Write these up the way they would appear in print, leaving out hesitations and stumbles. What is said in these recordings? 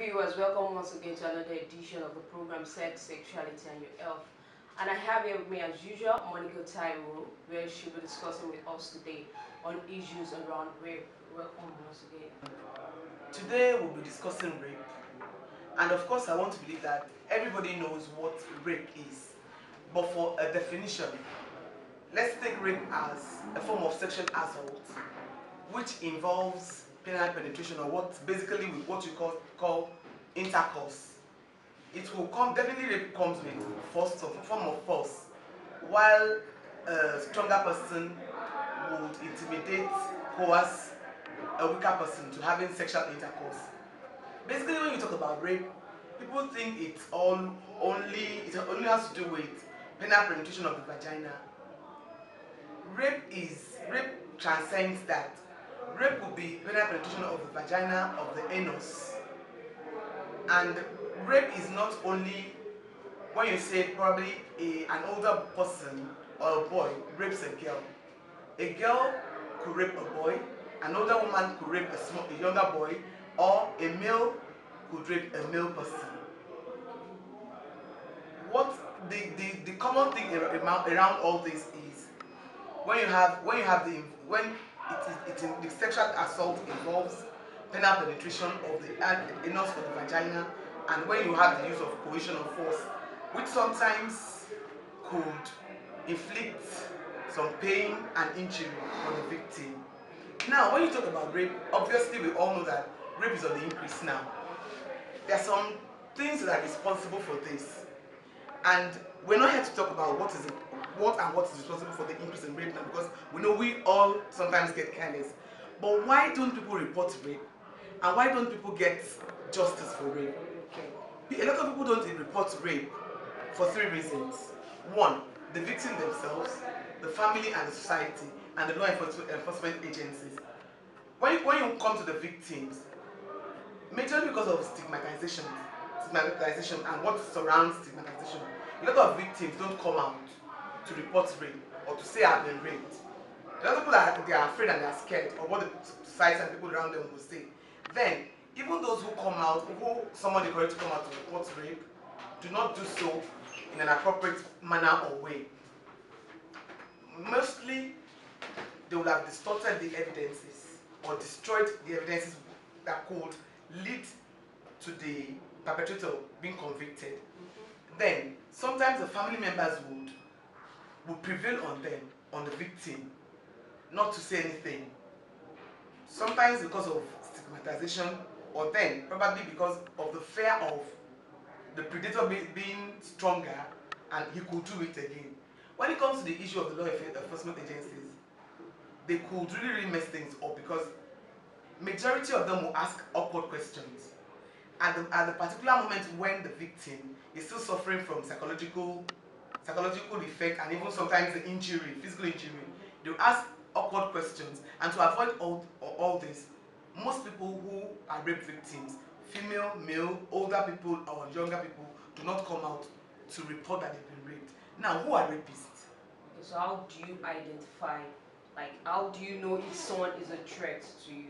viewers, welcome once again to another edition of the program Sex, Sexuality and Your Health. And I have here with me as usual, Monica Taiwo, where she'll be discussing with us today on issues around rape. Welcome once again. Today we'll be discussing rape. And of course I want to believe that everybody knows what rape is. But for a definition, let's take rape as a form of sexual assault which involves penile penetration, or what you call intercourse. It will come, definitely rape comes with force, of form of force, while a stronger person would intimidate, coerce a weaker person to having sexual intercourse. Basically, when you talk about rape, people think it only has to do with penile penetration of the vagina. Rape transcends that. Rape would be penile penetration of the vagina, of the anus. And rape is not only when you say probably an older person or a boy rapes a girl. A girl could rape a boy, an older woman could rape a younger boy, or a male could rape a male person. What the common thing around all this is when the sexual assault involves penile penetration of the anus of the vagina, and when you have the use of coercion or force, which sometimes could inflict some pain and injury on the victim. Now, when you talk about rape, obviously we all know that rape is on the increase now. There are some things that are responsible for this, and we're not here to talk about what is responsible for the increase in rape now, because we know we all sometimes get careless. But why don't people report rape, and why don't people get justice for rape? A lot of people don't report rape for three reasons. One, the victim themselves, the family and the society, and the law enforcement agencies. When you come to the victims, majorly because of stigmatization and what surrounds stigmatization, a lot of victims don't come out to report rape or to say I've been raped. A lot of people they are afraid and they are scared of what the society and people around them will say. Then, even those who come out, who someone they correct to come out to report rape, do not do so in an appropriate manner or way. Mostly, they will have distorted the evidences or destroyed the evidences that could lead to the perpetrator being convicted. Then, sometimes the family members would prevail on them, on the victim, not to say anything. Sometimes because of stigmatization, or then probably because of the fear of the predator being stronger and he could do it again. When it comes to the issue of the law enforcement agencies, they could really mess things up, because majority of them will ask awkward questions at the particular moment when the victim is still suffering from psychological effect, and even sometimes the injury, physical injury. They will ask awkward questions, and to avoid all this, most people who are rape victims, female, male, older people or younger people, do not come out to report that they've been raped. Now, who are rapists? Okay, so how do you identify, how do you know if someone is a threat to you?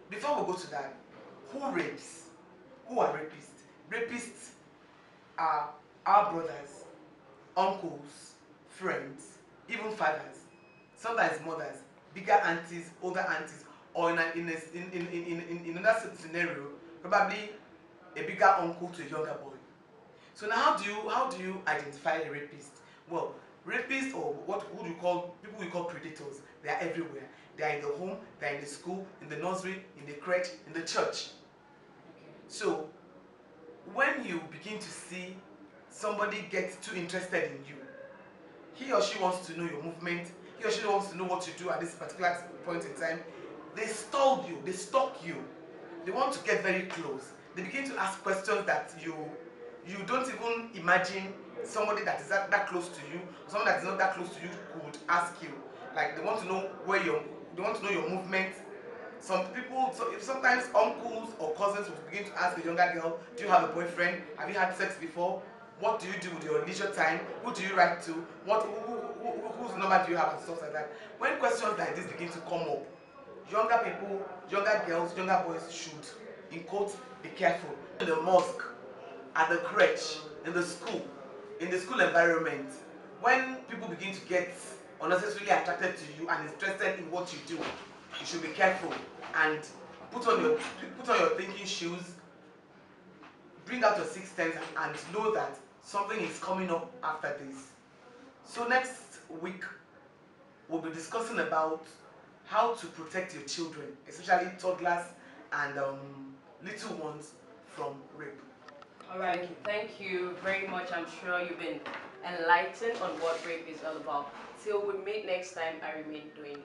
Before we go to that, who rapes? Who are rapists? Rapists are our brothers, uncles, friends, even fathers, sometimes mothers, bigger aunties, older aunties, or in another scenario, probably a bigger uncle to a younger boy. So now, how do you identify a rapist? Well, rapists, or who do you call people we call predators? They are everywhere. They are in the home, they are in the school, in the nursery, in the crèche, in the church. So when you begin to see somebody get too interested in you, he or she wants to know your movement, he or she wants to know what you do at this particular point in time, they stalk you, they stalk you, they want to get very close. They begin to ask questions that you don't even imagine somebody that is that close to you, or someone that is not that close to you could ask you. Like, they want to know they want to know your movement. Some people, sometimes uncles or cousins will begin to ask a younger girl, do you have a boyfriend? Have you had sex before? What do you do with your leisure time? Who do you write to? Whose number do you have, and stuff like that. When questions like this begin to come up, younger people, younger girls, younger boys should, in quotes, be careful. In the mosque, at the crèche, in the school environment, when people begin to get unnecessarily attracted to you and interested in what you do, you should be careful and put on your thinking shoes, bring out your sixth sense, and know that something is coming up after this. So next week we'll be discussing about how to protect your children, especially toddlers and little ones, from rape. Alright, thank you very much. I'm sure you've been enlightened on what rape is all about. Till we meet next time, I remain doing